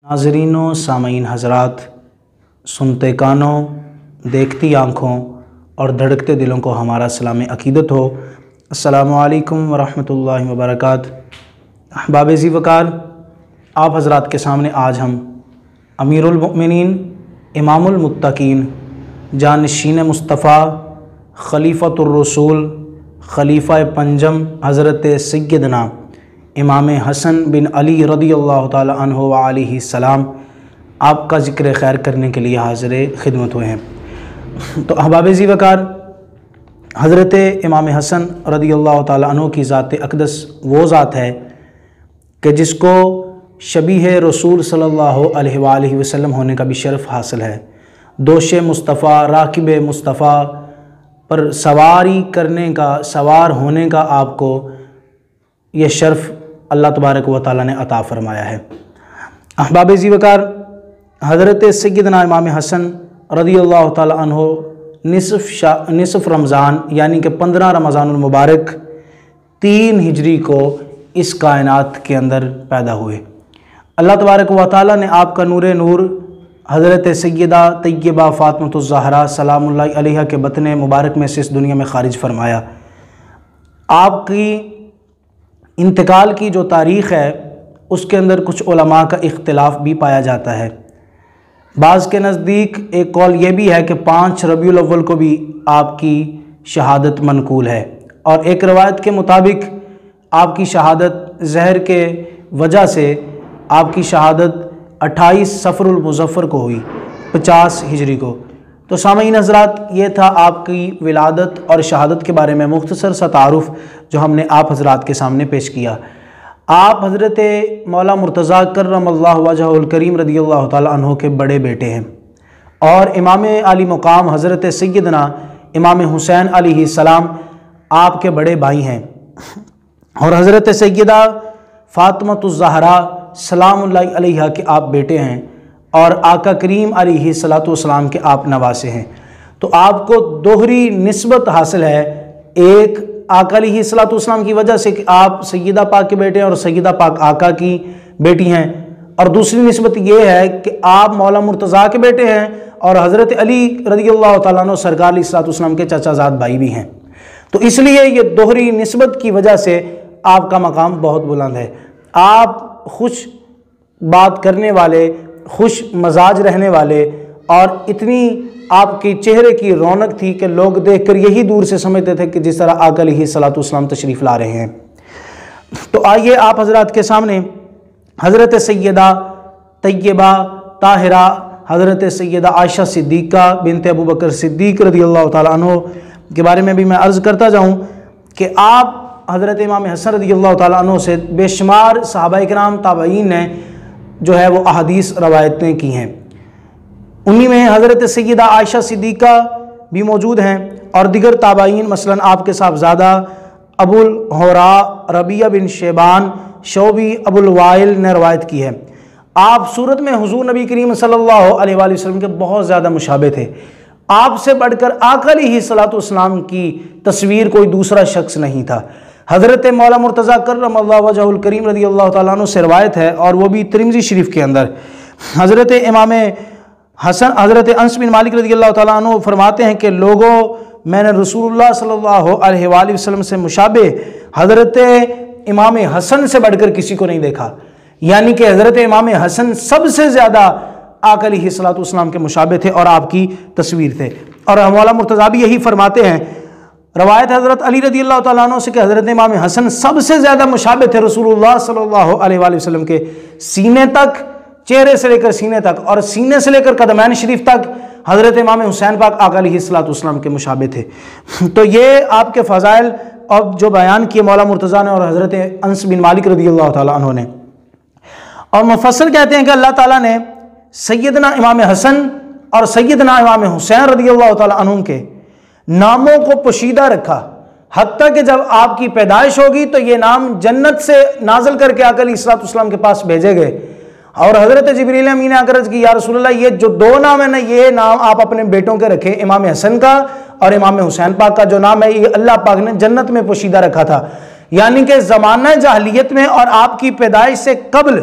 नाज़रीनों, सामीन हज़रात, सुनते कानों, देखती आँखों और धड़कते दिलों को हमारा सलाम अक़ीदत हो। अस्सलामु अलैकुम वरहमतुल्लाहि वबरकातुहू। अहबाब ज़ी वक़ार, आप हज़रात के सामने आज हम अमीरुल मुमिनीन, इमामुल मुत्तकीन, जानशीन मुस्तफ़ा, खलीफ़तुर रसूल, खलीफ़ा पंजम हज़रत सय्यदना इमाम हसन बिन अली रज़ियल्लाहु ताला अन्हु व अलैहि सलाम आपका ज़िक्र खैर करने के लिए हाज़िर खिदमत हुए हैं। तो अहबाब ज़ी वक़ार, हज़रत इमाम हसन रज़ियल्लाहु ताला अन्हु की ज़ात अक़दस वो ज़ात है कि जिसको शबीह रसूल सल्लल्लाहु अलैहि वसल्लम होने का भी शर्फ़ हासिल है। दोश मुस्तफ़ा, राकिब मुस्तफ़ा पर सवारी करने का, सवार होने का आपको ये शर्फ़ अल्लाह तबारक व तआला ने अता फ़रमाया है। अहबाब ज़ी वक़ार, हज़रत सय्यदना इमाम हसन रज़ियल्लाहु ताला अन्हु निसफ़ रमज़ान यानी कि 15 रमज़ानुल मुबारक 3 हिजरी को इस कायनात के अंदर पैदा हुए। अल्लाह तबारक व तआला ने आपका नूरे नूर हज़रत सय्यदा तय्यबा फ़ातिमतुज़ ज़हरा सलामुल्लाहि अलैहा के बतन मुबारक में से इस दुनिया में ख़ारिज फरमाया। आपकी इंतकाल की जो तारीख़ है उसके अंदर कुछ उलमा का इख्तिलाफ़ भी पाया जाता है। बाज़ के नज़दीक एक कौल ये भी है कि 5 रबीउल अव्वल को भी आपकी शहादत मनकूल है, और एक रवायत के मुताबिक आपकी शहादत ज़हर के वजह से आपकी शहादत 28 सफ़रुल मुज़फ़्फ़र को हुई, 50 हिजरी को। तो सामीन हज़रात, ये था आपकी विलादत और शहादत के बारे में मुख्तसर सा तारुफ़ जो हमने आप हज़रात के सामने पेश किया। आप हज़रत मौला मुर्तज़ा कर्रमल्लाहु वजहुल करीम रज़ियल्लाहु ताला अन्हु के बड़े बेटे हैं, और इमाम आली मुक़ाम हज़रत सय्यदना इमाम हुसैन अलैहिस्सलाम आपके बड़े भाई हैं, और हज़रत सय्यदा फ़ातिमतुज़ ज़हरा सलामुल्लाहि अलैहा के आप बेटे हैं, और आका करीम अलैहिस्सलातु वस्सलाम के आप नवासे हैं। तो आपको दोहरी निस्बत हासिल है, एक आका अलैहिस्सलातु वस्सलाम की वजह से कि आप सय्यदा पाक के बेटे हैं और सय्यदा पाक आका की बेटी हैं, और दूसरी निस्बत ये है कि आप मौला मुर्तज़ा के बेटे हैं और हज़रत अली रज़ियल्लाहु ताला अन्हु सरकार अलैहिस्सलातु वस्सलाम के चाचाज़ाद भाई भी हैं। तो इसलिए ये दोहरी निस्बत की वजह से आपका मकाम बहुत बुलंद है। आप खुश बात करने वाले, खुश मजाज रहने वाले, और इतनी आपके चेहरे की रौनक थी कि लोग देखकर यही दूर से समझते थे कि जिस तरह आका अलैहिस्सलातु वस्सलाम तशरीफ़ ला रहे हैं। तो आइए आप हज़रात के सामने हज़रत सय्यदा तय्यबा ताहिरा हज़रत सय्यदा आयशा सिद्दीक़ा बिनते अबू बकर सिद्दीक़ रज़ियल्लाहु ताला अन्हु के बारे में भी मैं अर्ज़ करता जाऊँ कि आप हज़रत इमाम हसन रज़ियल्लाहु ताला अन्हु से बेशुमार सहाबाए किराम ताबईन ने जो है वो अहादीस रवायतें की हैं। उन्हीं में हज़रत सय्यदा आयशा सिद्दीक़ा भी मौजूद हैं, और दिगर ताबईन मसलन आपके साहबज़ादा अबुल होरा रबिया बिन शेबान शोबी अबुल वाइल ने रवायत की है। आप सूरत में हुज़ूर नबी करीम सल्लल्लाहु अलैहि वसल्लम के बहुत ज़्यादा मुशाबे थे। आपसे बढ़कर आका अलैहिस्सलातु वस्सलाम की तस्वीर कोई दूसरा शख्स नहीं था। हज़रत मौला मुर्तज़ा कर्रमल्लाहु वजहुल करीम रज़ियल्लाहु ताला अन्हु से रवायत है, और वो भी तिरमिज़ी शरीफ के अंदर हज़रत इमाम हसन हज़रत अनस बिन मालिक रज़ियल्लाहु ताला अन्हु फरमाते हैं कि लोगों, मैंने रसूलुल्लाह सल्लल्लाहु अलैहि वसल्लम से मुशाबे हज़रत इमाम हसन से बढ़कर किसी को नहीं देखा, यानी कि हज़रत इमाम हसन सबसे ज़्यादा आका अलैहिस्सलातु वस्सलाम के मुशाबे थे और आपकी तस्वीर थे। और मौला मुर्तज़ा भी यही फरमाते हैं, रवायत हज़रत अली रज़ियल्लाहु ताला अन्हु से कि हज़रत इमाम हसन सबसे ज़्यादा मुशाबे थे रसूलुल्लाह सल्लल्लाहु अलैहि वसल्लम के, सीने तक, चेहरे से लेकर सीने तक, और सीने से लेकर कदमैन शरीफ तक हज़रत इमाम हुसैन पाक आका अलैहिस्सलातु वस्सलाम के मुशाबे थे। तो ये आपके फ़ज़ाइल और जो बयान किए मौला मुर्तज़ा ने और हज़रत अनस बिन मालिक रज़ियल्लाहु ताला अन्हु ने। और मुफस्सिर कहते हैं कि अल्लाह ताला ने सय्यदना इमाम हसन और सय्यदना इमाम हुसैन रज़ियल्लाहु ताला अन्हुम के नामों को पोशीदा रखा, हत्ता कि जब आपकी पैदाइश होगी तो ये नाम जन्नत से नाज़िल करके आका अलैहिस्सलातु वस्सलाम के पास भेजे गए, और हज़रत जिब्रील अमीन ने आकर अर्ज़ की, या रसूलल्लाह, ये जो 2 नाम है ना, ये नाम आप अपने बेटों के रखें, इमाम हसन का और इमाम हुसैन पाक का जो नाम है ये अल्लाह पाक ने जन्नत में पोशीदा रखा था। यानी कि ज़माना जाहिलियत में और आपकी पैदाइश से कबल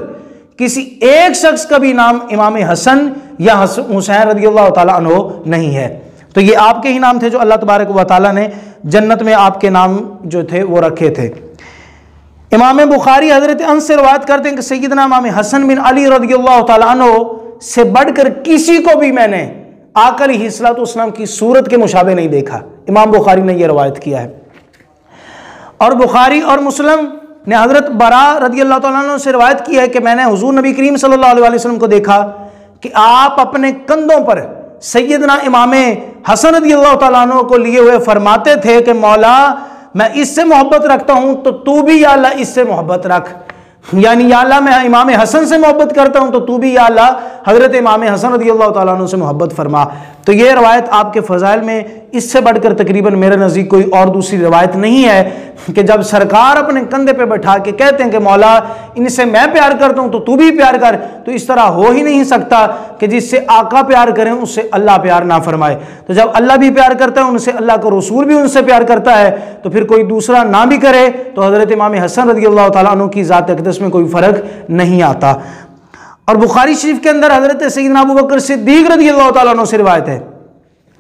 किसी एक शख्स का भी नाम इमाम हसन या हुसैन रदियल्लाहु ताला अन्हु नहीं है। तो ये आपके ही नाम थे जो अल्लाह तबारक व तआला ने जन्नत में आपके नाम जो थे वो रखे थे। इमाम बुखारी हजरत अनस से रवायत करते हैं कि सैयदना इमाम हसन बिन अली रदियल्लाहु ताला अन्हु से बढ़कर किसी को भी मैंने आका अलैहिस्सलाम की सूरत के मुशाबे नहीं देखा। इमाम बुखारी ने यह रवायत किया है। और बुखारी और मुस्लिम ने हजरत बरा रदियल्लाहु ताला अन्हु से रवायत की है कि मैंने हुजूर नबी करीम सल्लल्लाहु अलैहि वसल्लम को देखा कि आप अपने कंधों पर सैयदना इमाम हसन रदियल्लाहु ताला अन्हु को लिए हुए फरमाते थे कि मौला मैं इससे मोहब्बत रखता हूं तो तू भी या अल्लाह इससे मोहब्बत रख, यानी या अल्लाह मैं इमाम हसन से मोहब्बत करता हूं तो तू भी या अल्लाह हजरत इमाम हसन रदियल्लाहु ताला अन्हु से मोहब्बत फरमा। तो ये रवायत आपके फ़ज़ाइल में इससे बढ़कर तकरीबन मेरे नज़दीक कोई और दूसरी रवायत नहीं है कि जब सरकार अपने कंधे पे बैठा के कहते हैं कि मौला इनसे मैं प्यार करता हूं तो तू भी प्यार कर, तो इस तरह हो ही नहीं सकता कि जिससे आका प्यार करें उससे अल्लाह प्यार ना फरमाए। तो जब अल्लाह भी प्यार करता है उनसे, अल्लाह का रसूल भी उनसे प्यार करता है, तो फिर कोई दूसरा ना भी करे तो हज़रत इमाम हसन रदियल्लाहु ताला अन्हु की ज़ात अक़दस में कोई फ़र्क नहीं आता। और बुखारी शरीफ के अंदर हज़रत सैयदना अबू बकर सिद्दीक़ रदियल्लाहु ताला अन्हु से रिवायत है।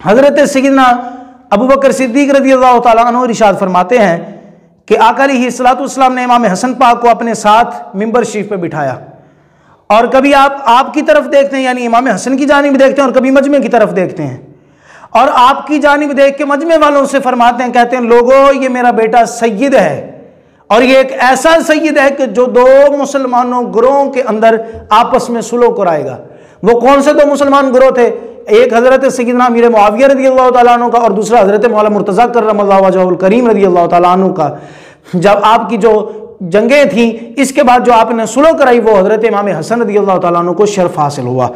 हज़रत सैयदना अबू बकर सिद्दीक़ रदियल्लाहु ताला अन्हु इरशाद फरमाते हैं कि आका अलैहिस्सलाम ने इमाम हसन पाक को अपने साथ मिंबर शरीफ पे बिठाया और कभी आपकी तरफ देखते हैं यानी इमाम हसन की जानिब देखते हैं और कभी मजमे की तरफ देखते हैं और आपकी जानिब देख के मजमे वालों से फरमाते हैं, कहते हैं लोगों ये मेरा बेटा सैयद है और ये एक ऐसा सैयद है कि जो दो मुसलमानों गुरों के अंदर आपस में सुलह कराएगा। वो कौन से दो मुसलमान गुरों थे? एक हजरत सैयदना अमीर मुआविया रदियल्लाहु ताला अन्हु का और दूसरा हजरत मौला मुर्तज़ा कररमल्लाहु वजहुल करीम रदियल्लाहु ताला अन्हु का। जब आपकी जो जंगें थी इसके बाद जो आपने सुलह कराई वो हजरत इमाम हसन रदियल्लाहु ताला अन्हु को शर्फ हासिल हुआ।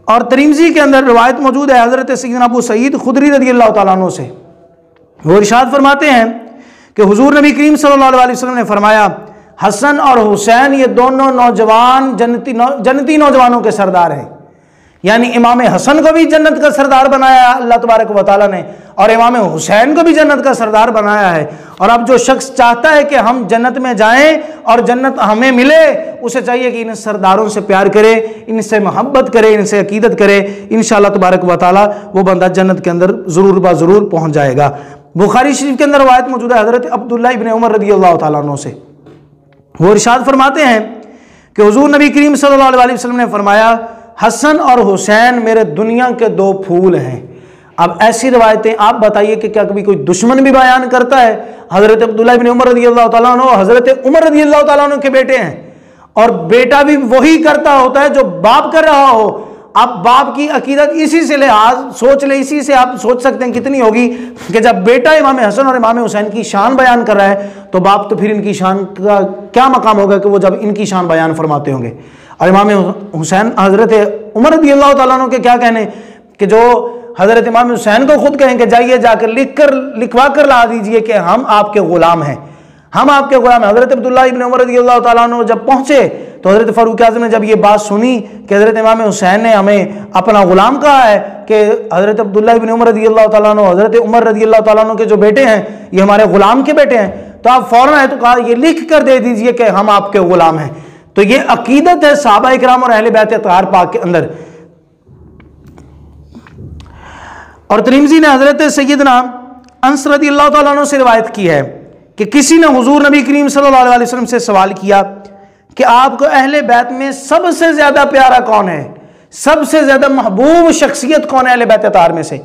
और तिरमिज़ी के अंदर रवायत मौजूद है हजरत सैयदना अबू सईद खुदरी रदियल्लाहु ताला अन्हु से, वो इरशाद फरमाते हैं कि हुजूर नबी करीम सल्लल्लाहु अलैहि वसल्लम ने फरमाया हसन और हुसैन ये दोनों नौजवान जन्नती नौजवानों के सरदार हैं। यानी इमाम हसन को भी जन्नत का सरदार बनाया अल्लाह तबारक व तआला ने और इमाम हुसैन को भी जन्नत का सरदार बनाया है। और अब जो शख्स चाहता है कि हम जन्नत में जाएं और जन्नत हमें मिले उसे चाहिए कि इन सरदारों से प्यार करे, इनसे मोहब्बत करे, इनसे अकीदत करे। इंशाअल्लाह तबारक व तआला वो बंदा जन्नत के अंदर ज़रूर ब-ज़रूर पहुँच जाएगा। बुखारी शरीफ के अंदर रवायत मौजूद है हज़रत अब्दुल्लाह इब्न उमर रदियल्लाहु ताला अन्हु से, वो इरशाद फरमाते हैं कि हुजूर नबी करीम सल्लल्लाहु अलैहि वसल्लम ने फरमाया हसन और हुसैन मेरे दुनिया के दो फूल हैं। अब ऐसी रवायतें आप बताइए कि क्या कभी कोई दुश्मन भी बयान करता है? हज़रत अब्दुल्लाह इब्न उमर रदियल्लाहु ताला अन्हु हज़रत उमर रदियल्लाहु ताला अन्हु के बेटे हैं और बेटा भी वही करता होता है जो बाप कर रहा हो। आप बाप की अकीदत इसी से लिहाज सोच ले, इसी से आप सोच सकते हैं कितनी होगी कि जब बेटा इमाम हसन और इमाम हुसैन की शान बयान कर रहा है तो बाप तो फिर इनकी शान का क्या मकाम होगा कि वो जब इनकी शान बयान फरमाते होंगे। और इमाम हुसैन हज़रत उमर रदियल्लाहु ताला अन्हु के क्या कहने कि जो हज़रत इमाम हुसैन को खुद कहें कि जाइए जाकर लिखवा कर ला दीजिए कि हम आपके ग़ुलाम हैं, हम आपके ग़ुलाम हैं। हज़रत अब्दुल्लाह इब्न उमर रदियल्लाहु ताला अन्हु जब पहुँचे तो हज़रत फ़ारूक आज़म ने जब ये बात सुनी कि हज़रत इमाम हुसैन ने हमें अपना ग़ुलाम कहा है कि हज़रत अब्दुल्लाह इब्न उमर रदियल्लाहु ताला अन्हु हज़रत उमर रदियल्लाहु ताला अन्हु के जो बेटे हैं ये हमारे ग़ुलाम के बेटे हैं, तो आप फ़ौरन है तो कहा ये लिख कर दे दीजिए कि हम आपके ग़ुलाम हैं। तो ये अकीदत है सहाबा इकराम और अहले बैत अतहार पाक के अंदर। और तिरमिज़ी ने हज़रत सैयदना अनस रदियल्लाहु ताला अन्हु से रिवायत की है कि किसी ने हुजूर नबी करीम सल्लल्लाहु अलैहि वसल्लम से सवाल किया कि आपको अहले बैत में सबसे ज़्यादा प्यारा कौन है, सबसे ज़्यादा महबूब शख्सियत कौन है अहले बैत अतहार में से?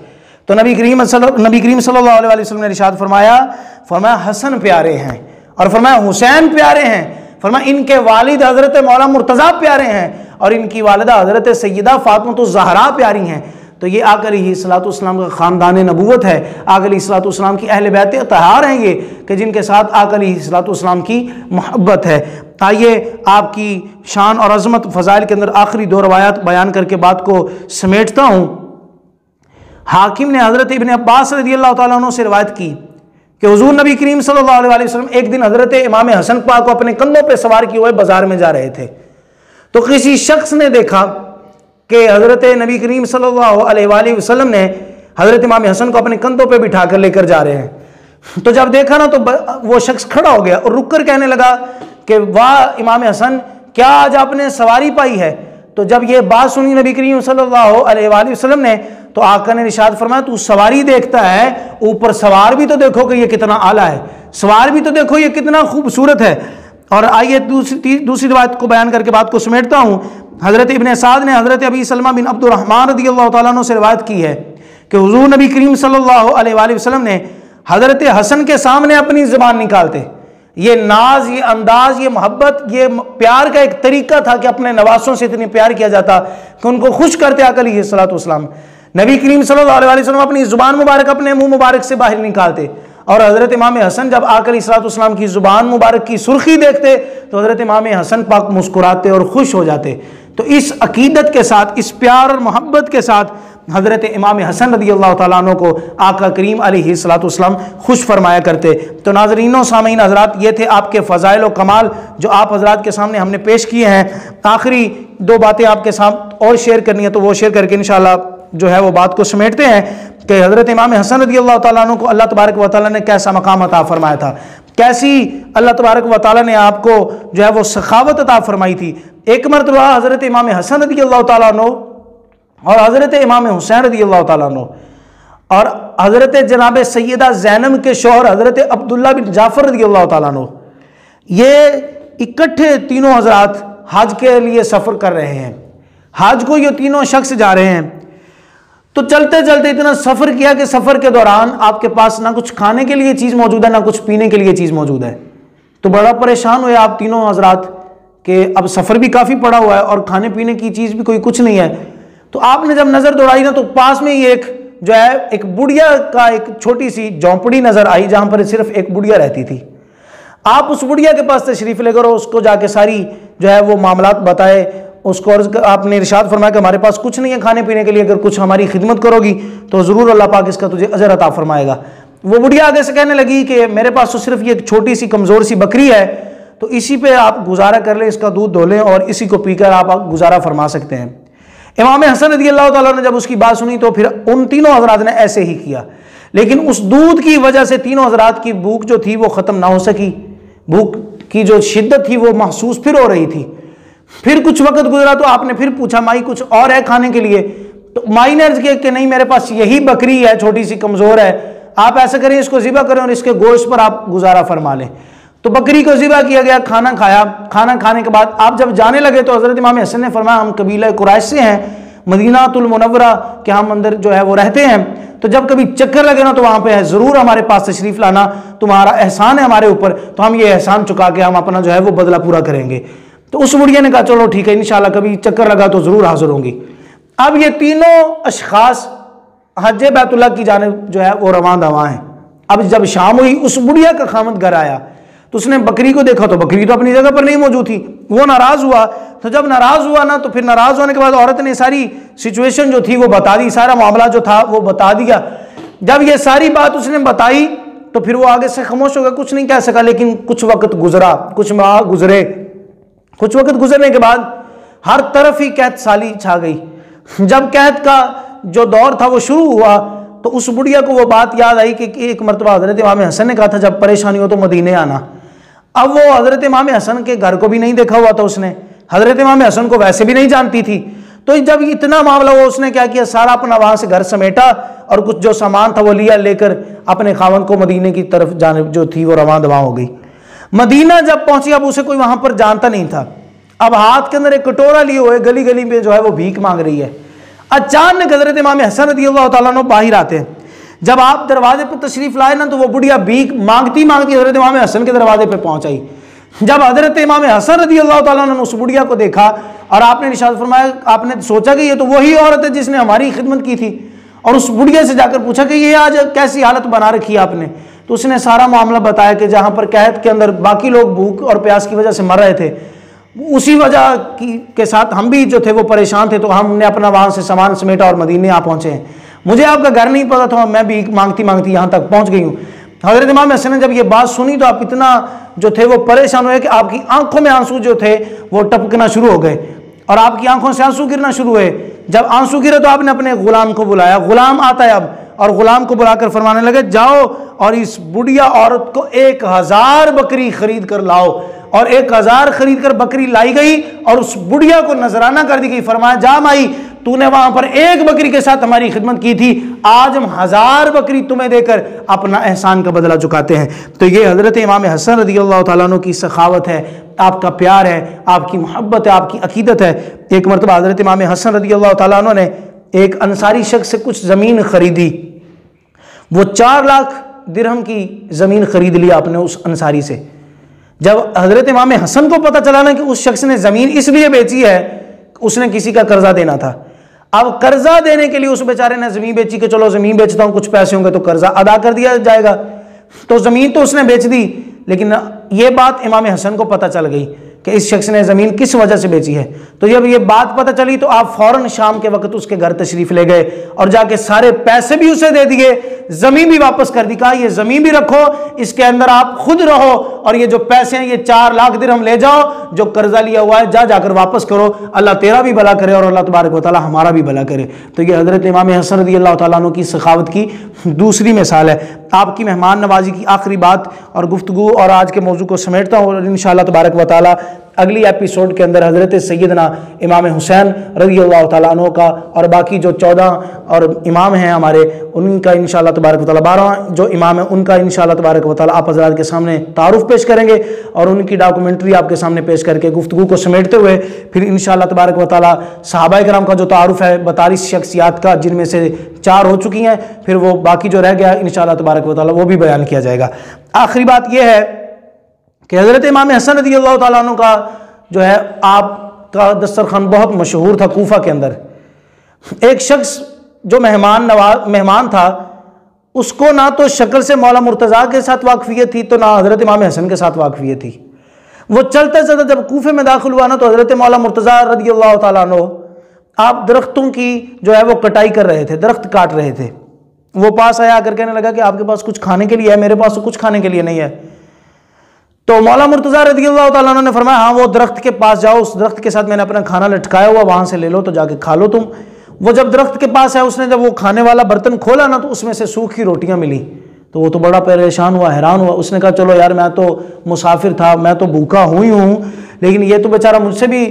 तो नबी करीम सल्लल्लाहु अलैहि वसल्लम ने इरशाद फरमाया हसन प्यारे हैं और फरमाया हुसैन प्यारे हैं, फरमाया इनके वालिद हज़रत मौला मुर्तज़ा प्यारे हैं और इनकी वालिदा हज़रत सैयदा फातिमा ज़हरा प्यारी हैं। तो ये आका अलैहिस्सलाम का ख़ानदान नबूवत है, आका अलैहिस्सलाम की अहले बैत अतहार हैं ये कि जिनके साथ आका अलैहिस्सलाम की मोहब्बत है। आइए आपकी शान और अज़मत फ़ज़ाइल के अंदर आखिरी दो रवायात बयान करके बात को समेटता हूँ। हाकिम ने हज़रत इब्न अब्बास रज़ियल्लाहु ताला अन्हु से रवायत की कि हुज़ूर नबी करीम सल्लल्लाहु अलैहि वसल्लम एक दिन हज़रत इमाम हसन पाक को अपने कंधों पर सवार किए हुए बाजार में जा रहे थे, तो किसी शख्स ने देखा कि हज़रत नबी करीम सल्लल्लाहु अलैहि वसल्लम ने हज़रत इमाम हसन को अपने कंधों पे बिठा कर लेकर जा रहे हैं। तो जब देखा ना तो वो शख्स खड़ा हो गया और रुक कर कहने लगा कि वाह इमाम हसन, क्या आज आपने सवारी पाई है? तो जब ये बात सुनी नबी करीम सल्लल्लाहु अलैहि वसल्लम ने, तो आका ने इरशाद फरमाया, तू सवारी देखता है, ऊपर सवार भी तो देखो कि ये कितना आला है, सवार भी तो देखो ये कितना खूबसूरत है। और आइए दूसरी बात को बयान करके बात को समेटता हूँ। हज़रत इब्न साद ने हज़रत अबी सलमा बिन अब्दुर्रहमान रज़ियल्लाहु ताला अन्हु से रिवायत की है कि हुज़ूर नबी करीम सल्लल्लाहु अलैहि वसल्लम ने हज़रत हसन के सामने अपनी ज़बान निकालते। ये नाज, ये अंदाज, ये मोहब्बत, ये प्यार का एक तरीका था कि अपने नवासों से इतनी प्यार किया जाता कि उनको खुश करते आका अलैहिस्सलातु वस्सलाम। नबी करीम सल्लल्लाहु अलैहि वसल्लम अपनी ज़ुबान मुबारक अपने मुंह मुबारक से बाहर निकालते, और हज़रत इमाम हसन जब आका अलैहिस्सलातु वस्सलाम की ज़ुबान मुबारक की सुर्खी देखते तो हज़रत इमाम हसन पाक मुस्कुराते और खुश हो जाते। तो इस अकीदत के साथ, इस प्यार और मोहब्बत के साथ हज़रत इमाम हसन रज़ियल्लाहु ताला अन्हु को आका करीम अलैहिस्सलातु वस्सलाम खुश फरमाया करते। तो नाज़रीन व सामीन हज़रात, ये थे आपके फ़ज़ाइल व कमाल जो आप हज़रात के सामने हमने पेश किए हैं। आखिरी दो बातें आपके साथ और शेयर करनी है, तो वो शेयर करके इंशाअल्लाह जो है वो बात को समेटते हैं कि हज़रत इमाम हसन रज़ियल्लाहु ताला अन्हु को अल्लाह तबारक व तआला ने कैसा मकाम अता फरमाया था, कैसी अल्लाह तबारक व तआला ने आपको जो है वो सखावत अता फरमाई थी। एक मरतबा हज़रत इमाम हसन रज़ियल्लाहु ताला अन्हु और हज़रत इमाम हुसैन रज़ियल्लाहु ताला अन्हु और हज़रत जनाब सैयदा ज़ैनब के शौहर हज़रत अब्दुल्ला बिन जाफ़र रज़ियल्लाहु ताला अन्हु, ये इकट्ठे तीनों हज़रात हज के लिए सफ़र कर रहे हैं। हज को ये तीनों शख्स जा रहे हैं। तो चलते चलते इतना सफ़र किया कि सफ़र के दौरान आपके पास ना कुछ खाने के लिए चीज़ मौजूद है, ना कुछ पीने के लिए चीज़ मौजूद है। तो बड़ा परेशान हुए आप तीनों हज़रात कि अब सफ़र भी काफ़ी पड़ा हुआ है और खाने पीने की चीज़ भी कोई कुछ नहीं है। तो आपने जब नज़र दौड़ाई ना, तो पास में ही एक जो है एक बुढ़िया का एक छोटी सी झोंपड़ी नज़र आई जहाँ पर सिर्फ एक बुढ़िया रहती थी। आप उस बुढ़िया के पास तशरीफ़ ले करो, उसको जाके सारी जो है वो मामलात बताए उसको, और आपने इरशाद फरमाया कि हमारे पास कुछ नहीं है खाने पीने के लिए, अगर कुछ हमारी खिदमत करोगी तो ज़रूर अल्लाह पाक इसका तुझे अजर अता फरमाएगा। वो बुढ़िया आगे से कहने लगी कि मेरे पास तो सिर्फ ये एक छोटी सी कमज़ोर सी बकरी है, तो इसी पे आप गुजारा कर लें, इसका दूध धो लें और इसी को पीकर आप गुजारा फरमा सकते हैं। इमाम हसन रज़ियल्लाहु ताला ने जब उसकी बात सुनी तो फिर उन तीनों हज़रात ने ऐसे ही किया, लेकिन उस दूध की वजह से तीनों हज़रात की भूख जो थी वो ख़त्म ना हो सकी। भूख की जो शिद्दत थी वो महसूस फिर हो रही थी। फिर कुछ वक्त गुजरा तो आपने फिर पूछा, माई कुछ और है खाने के लिए? तो माई ने अर्ज़ किया कि नहीं, मेरे पास यही बकरी है, छोटी सी कमज़ोर है, आप ऐसा करें इसको ज़िबा करें और इसके गोश्त पर आप गुजारा फरमा लें। तो बकरी को ज़िबा किया गया, खाना खाया। खाना खाने के बाद आप जब जाने लगे तो हज़रत इमाम हसन ने फरमाया, हम कबीला कुरैश से हैं, मदीनातुल मुनव्वरा के हम अंदर जो है वो रहते हैं, तो जब कभी चक्कर लगे ना तो वहाँ पे है, ज़रूर हमारे पास तशरीफ़ लाना, तुम्हारा एहसान है हमारे ऊपर, तो हम ये एहसान चुका के हम अपना जो है वो बदला पूरा करेंगे। तो उस बुढ़िया ने कहा चलो ठीक है, इंशाल्लाह कभी चक्कर लगा तो ज़रूर हाज़िर होंगी। अब ये तीनों अशखास हज बैतुल्लाह की जानिब जो है वो रवां दवा हैं। अब जब शाम हुई, उस बुढ़िया का खामद घर आया तो उसने बकरी को देखा तो बकरी तो अपनी जगह पर नहीं मौजूद थी। वो नाराज़ हुआ। तो जब नाराज़ हुआ ना, तो फिर नाराज़ होने के बाद औरत ने सारी सिचुएशन जो थी वो बता दी, सारा मामला जो था वो बता दिया। जब ये सारी बात उसने बताई तो फिर वो आगे से खामोश हो गया, कुछ नहीं कह सका। लेकिन कुछ वक्त गुजरा, कुछ माह गुजरे। कुछ वक्त गुजरने के बाद हर तरफ ही कैद साली छा गई। जब कैद का जो दौर था वो शुरू हुआ तो उस बुढ़िया को वो बात याद आई कि एक मरतबा हज़रत इमाम हसन ने कहा था जब परेशानी हो तो मदीने आना। अब वो हज़रत इमाम हसन के घर को भी नहीं देखा हुआ था उसने, हज़रत इमाम हसन को वैसे भी नहीं जानती थी। तो जब इतना मामला हुआ, उसने क्या किया, सारा अपना वहाँ से घर समेटा और कुछ जो सामान था वो लिया, लेकर अपने खावन को मदीने की तरफ जाने जो थी वो रवां दवा हो गई। मदीना जब पहुंची, अब उसे कोई वहां पर जानता नहीं था। अब हाथ के अंदर एक कटोरा लिए हुए गली गली में जो है वो भीख मांग रही है। अचानक हज़रत इमाम हसन रज़ियल्लाहु ताला अन्हु बाहर आते हैं। जब आप दरवाजे पर तशरीफ लाए ना, तो वो बुढ़िया भीख मांगती मांगती हज़रत इमाम हसन के दरवाजे पर पहुंच आई। जब हज़रत इमाम हसन रज़ियल्लाहु ताला अन्हु उस बुढ़िया को देखा और आपने इरशाद फरमाया, आपने सोचा कि ये तो वही औरत है जिसने हमारी खिदमत की थी, और उस बुढ़िया से जाकर पूछा कि ये आज कैसी हालत बना रखी है आपने। तो उसने सारा मामला बताया कि जहाँ पर कैद के अंदर बाकी लोग भूख और प्यास की वजह से मर रहे थे, उसी वजह के साथ हम भी जो थे वो परेशान थे, तो हमने अपना वहाँ से सामान समेटा और मदीने आ पहुँचे हैं। मुझे आपका घर नहीं पता था, मैं भी मांगती मांगती यहाँ तक पहुँच गई हूँ। हज़रत इमाम हसन ने जब ये बात सुनी तो आप इतना जो थे वो परेशान हुए कि आपकी आंखों में आंसू जो थे वो टपकना शुरू हो गए और आपकी आंखों से आंसू गिरना शुरू हुए। जब आंसू गिरे तो आपने अपने गुलाम को बुलाया, गुलाम आता है अब, और गुलाम को बुलाकर फरमाने लगे, जाओ और इस बुढ़िया औरत को 1000 बकरी खरीद कर लाओ और 1000 खरीद कर बकरी लाई गई और उस बुढ़िया को नजराना कर दी गई। फरमाया, जा माई, तूने वहां पर एक बकरी के साथ हमारी खिदमत की थी, आज हम 1000 बकरी तुम्हें देकर अपना एहसान का बदला चुकाते हैं। तो ये हजरत इमाम हसन रज़ियल्लाहु ताला अन्हु की सखावत है, आपका प्यार है, आपकी मोहब्बत है, आपकी अकीदत है। एक मरतबा हजरत इमाम हसन रज़ियल्लाहु ताला अन्हु ने एक अंसारी शख्स से कुछ ज़मीन खरीदी। वो 4 लाख दिरहम की ज़मीन खरीद लिया आपने उस अंसारी से। जब हजरत इमाम हसन को पता चला ना कि उस शख्स ने ज़मीन इसलिए बेची है, उसने किसी का कर्जा देना था। अब कर्जा देने के लिए उस बेचारे ने ज़मीन बेची कि चलो ज़मीन बेचता हूँ, कुछ पैसे होंगे तो कर्जा अदा कर दिया जाएगा। तो ज़मीन तो उसने बेच दी, लेकिन ये बात इमाम हसन को पता चल गई कि इस शख्स ने ज़मीन किस वजह से बेची है। तो जब ये बात पता चली तो आप फ़ौरन शाम के वक्त उसके घर तशरीफ़ ले गए और जाके सारे पैसे भी उसे दे दिए, ज़मीन भी वापस कर दी। कहा, ये ज़मीन भी रखो, इसके अंदर आप खुद रहो, और ये जो पैसे हैं ये 4 लाख दिरहम ले जाओ, जो कर्जा लिया हुआ है जाकर वापस करो। अल्लाह तेरा भी भला करे और अल्लाह तबारक व तआला हमारा भी भला करे। तो ये हज़रत इमाम हसन रज़ियल्लाहु ताला अन्हु की सखावत की दूसरी मिसाल है। आपकी मेहमान नवाजी की आखिरी बात और गुफ्तगू और आज के मौजू को समेटता हूँ, और इंशाअल्लाह तबारक व तआला अगली एपिसोड के अंदर हज़रत सैयदना इमाम हुसैन रज़ियल्लाहु ताला अन्हु का और बाकी जो 14 और इमाम हैं हमारे, उनका इंशाअल्लाह तबारक व तआला 12 जो इमाम हैं उनका इंशाअल्लाह तबारक व तआला आप हज़रात के सामने तारुफ पेश करेंगे और उनकी डॉक्यूमेंट्री आपके सामने पेश करके गुफ्तगू को समेटते हुए फिर इंशाअल्लाह तबारक व तआला सहाबाए किराम का जो तारुफ है 42 शख्सियात का, जिनमें से 4 हो चुकी हैं, फिर वो बाकी जो रह गया इंशाअल्लाह तबारक व तआला वो भी बयान किया जाएगा। आखिरी बात यह है कि हज़रत इमाम हसन रज़ियल्लाहु ताला अन्हु का जो है आपका दस्तरखान बहुत मशहूर था कूफा के अंदर। एक शख्स जो मेहमान था, उसको ना तो शक्ल से मौला मुर्तज़ा के साथ वाकफियत थी, तो ना हज़रत इमाम हसन के साथ वाकफियत थी। वो चलते चलते जब कूफे में दाखिल हुआ ना, तो हज़रत मौला मुर्तज़ा रज़ियल्लाहु ताला अन्हु आप दरख्तों की जो है वो कटाई कर रहे थे, दरख्त काट रहे थे। वो पास आया आकर कहने लगा कि आपके पास कुछ खाने के लिए है? मेरे पास तो कुछ खाने के लिए नहीं है। तो मौला मुर्तज़ा रज़ियल्लाहु ताला अन्हु ने फरमाया, हाँ वो दरख्त के पास जाओ, उस दरख्त के साथ मैंने अपना खाना लटकाया हुआ, वहां से ले लो तो जाके खा लो तुम। वो जब दरख्त के पास है, उसने जब वो खाने वाला बर्तन खोला ना, तो उसमें से सूखी रोटियां मिली। तो वो तो बड़ा परेशान हुआ, हैरान हुआ। उसने कहा, चलो यार, मैं तो मुसाफिर था, मैं तो भूखा हुई हूँ, लेकिन ये तो बेचारा मुझसे भी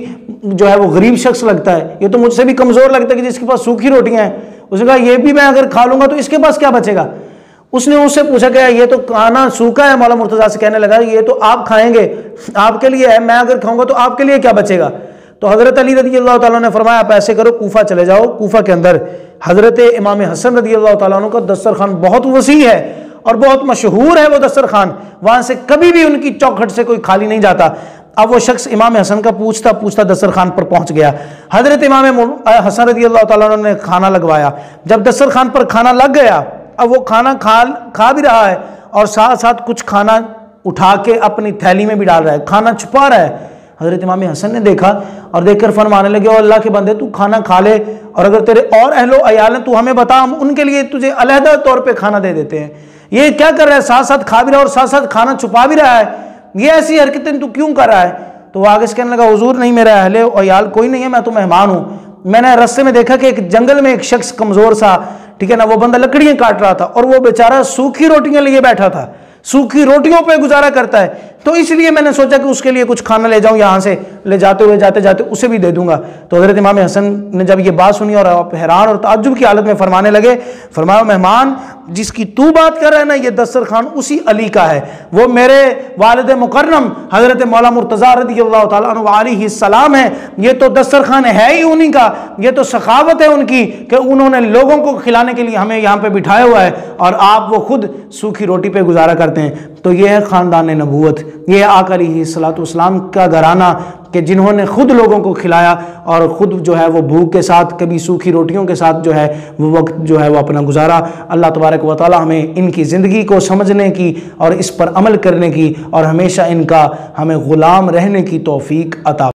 जो है वो गरीब शख्स लगता है, ये तो मुझसे भी कमज़ोर लगता है कि जिसके पास सूखी रोटियाँ हैं। उसने कहा, ये भी मैं अगर खा लूँगा तो इसके पास क्या बचेगा? उसने उससे पूछा कि ये तो खाना सूखा है। मौला मुर्तज़ा से कहने लगा, ये तो आप खाएंगे, आपके लिए है, मैं अगर खाऊंगा तो आपके लिए क्या बचेगा? तो हज़रत अली रज़ियल्लाहु ताला ने फरमाया, आप ऐसे करो, कूफा चले जाओ। कूफा के अंदर हज़रत इमाम हसन रज़ियल्लाहु ताला अन्हु का दस्तरखान बहुत वसी है और बहुत मशहूर है वो दस्तरखान, वहाँ से कभी भी उनकी चौखट से कोई खाली नहीं जाता। अब वो शख्स इमाम हसन का पूछता पूछता दस्तरखान पर पहुँच गया। हज़रत इमाम हसन रज़ियल्लाहु ताला अन्हु ने खाना लगवाया। जब दस्तरखान पर खाना लग गया, अब वो खाना खा भी रहा है और साथ साथ कुछ खाना उठा के अपनी थैली में भी डाल रहा है, खाना छुपा रहा है। हज़रत इमाम हसन ने देखा और देखकर फरमाने लगे, ओ अल्लाह के बंदे, तू खाना खा ले, और अगर तेरे और अहलो अयाल हैं तू हमें बता, हम उनके लिए तुझे अलहदा तौर पे खाना दे देते हैं। ये क्या कर रहा है? साथ साथ खा भी रहा है और साथ साथ खाना छुपा भी रहा है, ये ऐसी हरकतें तू क्यों कर रहा है? तो वो आगे से कहने लगा, हुजूर नहीं, मेरा अहले अयाल कोई नहीं है, मैं तो मेहमान हूँ। मैंने रास्ते में देखा कि एक जंगल में एक शख्स कमज़ोर सा, ठीक है ना, वो बंदा लकड़ियाँ काट रहा था और वो बेचारा सूखी रोटियाँ लिए बैठा था, सूखी रोटियों पे गुजारा करता है, तो इसलिए मैंने सोचा कि उसके लिए कुछ खाना ले जाऊं, यहाँ से ले जाते हुए जाते जाते उसे भी दे दूंगा। तो हज़रत इमाम हसन ने जब ये बात सुनी और आप हैरान और ताज्जुब की हालत में फरमाने लगे, फरमाया, मेहमान, जिसकी तू बात कर रहा है ना, ये दस्तरखान उसी अली का है, वो मेरे वालिद मुकर्रम हज़रत मौला मुर्तज़ा रज़ियल्लाहु ताला अन्हु अलैहि सलाम है। ये तो दस्तरखान है ही उन्हीं का, ये तो सखावत है उनकी कि उन्होंने लोगों को खिलाने के लिए हमें यहाँ पे बिठाया हुआ है और आप वो खुद सूखी रोटी पे गुजारा करते हैं। तो ये है ख़ानदान नबूवत, ये आका अलैहिस्सलातु वस्सलाम का घराना कि जिन्होंने खुद लोगों को खिलाया और ख़ुद जो है वो भूख के साथ, कभी सूखी रोटियों के साथ जो है वो वक्त जो है वो अपना गुजारा। अल्लाह तबारक व तआला हमें इनकी ज़िंदगी को समझने की और इस पर अमल करने की और हमेशा इनका हमें ग़ुलाम रहने की तौफ़ीक अता